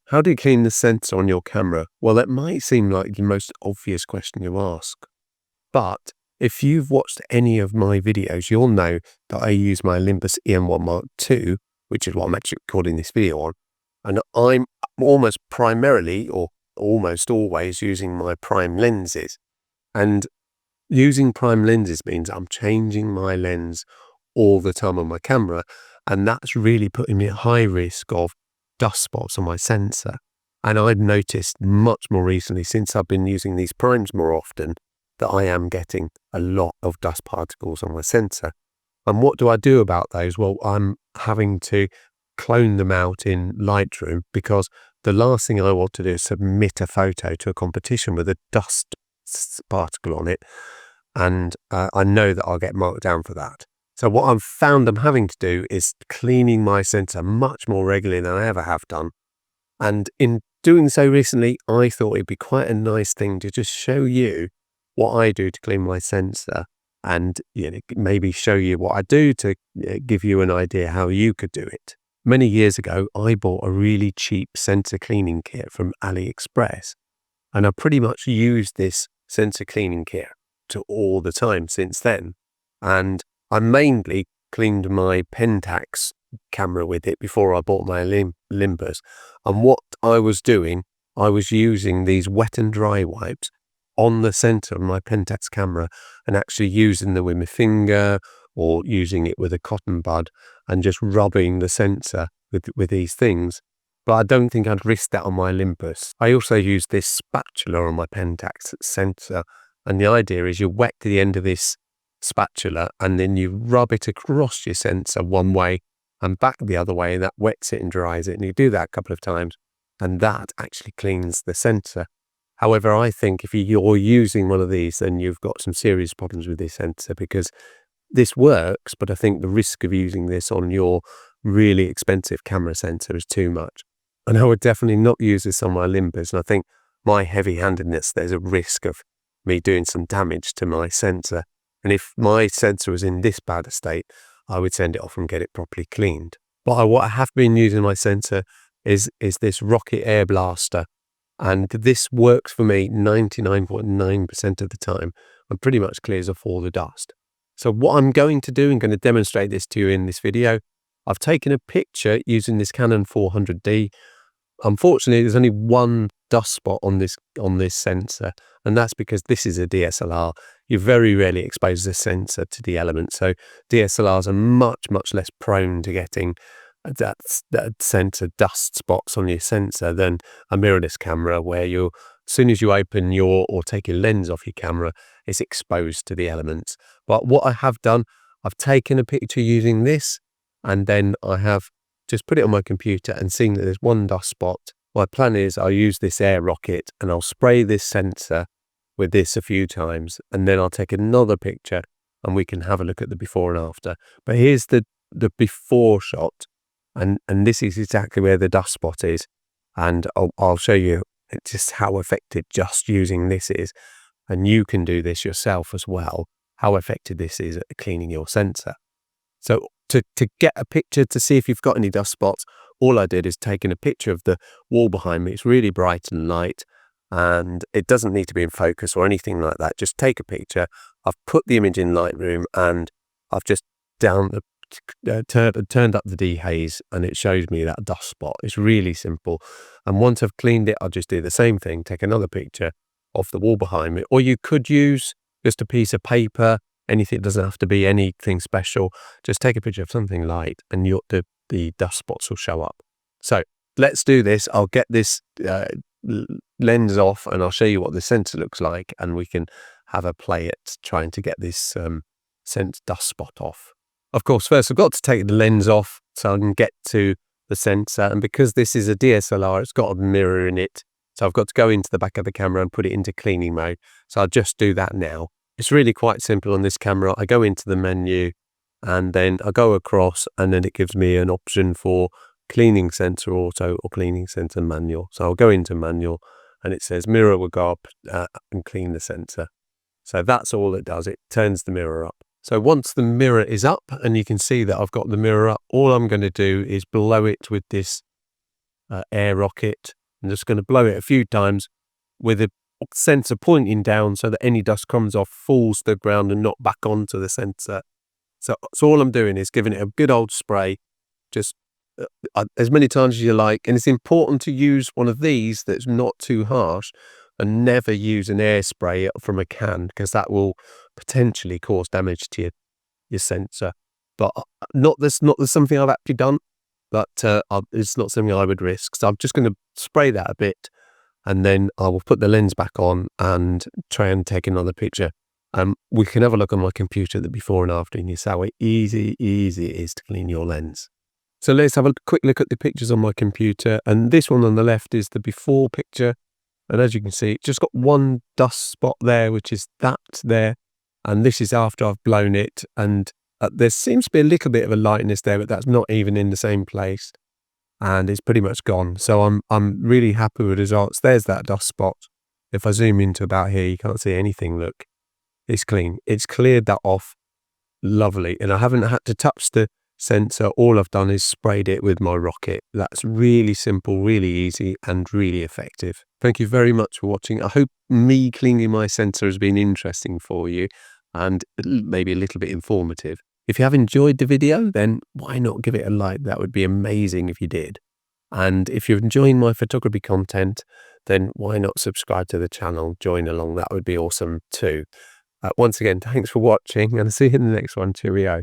How do you clean the sensor on your camera? Well, that might seem like the most obvious question you ask, but if you've watched any of my videos, you'll know that I use my Olympus EM1 Mark II, which is what I'm actually recording this video on, and I'm almost primarily or almost always using my prime lenses. And using prime lenses means I'm changing my lens all the time on my camera, and that's really putting me at high risk of dust spots on my sensor. And I've noticed much more recently, since I've been using these primes more often, that I am getting a lot of dust particles on my sensor. And what do I do about those? Well, I'm having to clone them out in Lightroom, because the last thing I want to do is submit a photo to a competition with a dust particle on it, and I know that I'll get marked down for that. So what I've found I'm having to do is cleaning my sensor much more regularly than I ever have done. And in doing so recently, I thought it'd be quite a nice thing to just show you what I do to clean my sensor, and maybe show you what I do to give you an idea how you could do it. Many years ago, I bought a really cheap sensor cleaning kit from AliExpress, and I pretty much used this sensor cleaning kit to all the time since then. And I mainly cleaned my Pentax camera with it before I bought my Olympus. And what I was doing, I was using these wet and dry wipes on the center of my Pentax camera, and actually using them with my finger or using it with a cotton bud and just rubbing the sensor with these things. But I don't think I'd risk that on my Olympus. I also use this spatula on my Pentax sensor, and the idea is you wet the end of this spatula and then you rub it across your sensor one way and back the other way, and that wets it and dries it. And you do that a couple of times, and that actually cleans the sensor. However, I think if you're using one of these, then you've got some serious problems with this sensor, because this works, but I think the risk of using this on your really expensive camera sensor is too much. And I would definitely not use this on my Olympus. And I think my heavy-handedness, there's a risk of me doing some damage to my sensor. And if my sensor was in this bad a state, I would send it off and get it properly cleaned. But what I have been using my sensor is this Rocket Air Blaster. And this works for me 99.9% of the time, and pretty much clears off all the dust. So what I'm going to do, I'm going to demonstrate this to you in this video. I've taken a picture using this Canon 400D. Unfortunately, there's only one dust spot on this sensor, and that's because this is a DSLR. You very rarely expose the sensor to the elements, so DSLRs are much less prone to getting that sensor dust spots on your sensor than a mirrorless camera, where as soon as you open or take your lens off your camera, it's exposed to the elements. But what I have done, I've taken a picture using this, and then I have just put it on my computer and seen that there's one dust spot. My plan is I'll use this air rocket and I'll spray this sensor with this a few times, and then I'll take another picture and we can have a look at the before and after. But here's the before shot, and this is exactly where the dust spot is, and I'll show you just how effective just using this is, and you can do this yourself as well, how effective this is at cleaning your sensor. So to get a picture to see if you've got any dust spots, all I did is taking a picture of the wall behind me. It's really bright and light, and it doesn't need to be in focus or anything like that. Just take a picture. I've put the image in Lightroom, and I've just turned up the dehaze, and it shows me that dust spot. It's really simple. And once I've cleaned it, I'll just do the same thing, take another picture of the wall behind me. Or you could use just a piece of paper. Anything, doesn't have to be anything special. Just take a picture of something light, and the dust spots will show up. So let's do this. I'll get this lens off, and I'll show you what the sensor looks like, and we can have a play at trying to get this sense dust spot off. Of course, first I've got to take the lens off so I can get to the sensor, and because this is a DSLR, it's got a mirror in it, so I've got to go into the back of the camera and put it into cleaning mode. So I'll just do that now. It's really quite simple on this camera. I go into the menu, and then I go across, and then it gives me an option for cleaning sensor auto or cleaning sensor manual. So I'll go into manual, and it says mirror will go up and clean the sensor. So that's all it does. It turns the mirror up. So once the mirror is up, and you can see that I've got the mirror up, all I'm going to do is blow it with this air rocket, I'm just going to blow it a few times with the sensor pointing down so that any dust comes off, falls to the ground and not back onto the sensor. So all I'm doing is giving it a good old spray, just as many times as you like. And it's important to use one of these that's not too harsh, and never use an air spray from a can, because that will potentially cause damage to your sensor. But that's not something I've actually done, but it's not something I would risk. So I'm just going to spray that a bit, and then I will put the lens back on and try and take another picture. We can have a look on my computer, the before and after, and you see how easy it is to clean your lens. So let's have a quick look at the pictures on my computer, and this one on the left is the before picture. And as you can see, it's just got one dust spot there, which is that there. And this is after I've blown it. And there seems to be a little bit of a lightness there, but that's not even in the same place. And it's pretty much gone. So I'm really happy with the results. There's that dust spot. If I zoom into about here, you can't see anything. Look, it's clean. It's cleared that off. Lovely. And I haven't had to touch the sensor. All I've done is sprayed it with my rocket. That's really simple, really easy, and really effective. Thank you very much for watching. I hope me cleaning my sensor has been interesting for you and maybe a little bit informative. If you have enjoyed the video, then why not give it a like? That would be amazing if you did. And if you're enjoying my photography content, then why not subscribe to the channel, join along? That would be awesome too. Once again, thanks for watching, and I'll see you in the next one. Cheerio.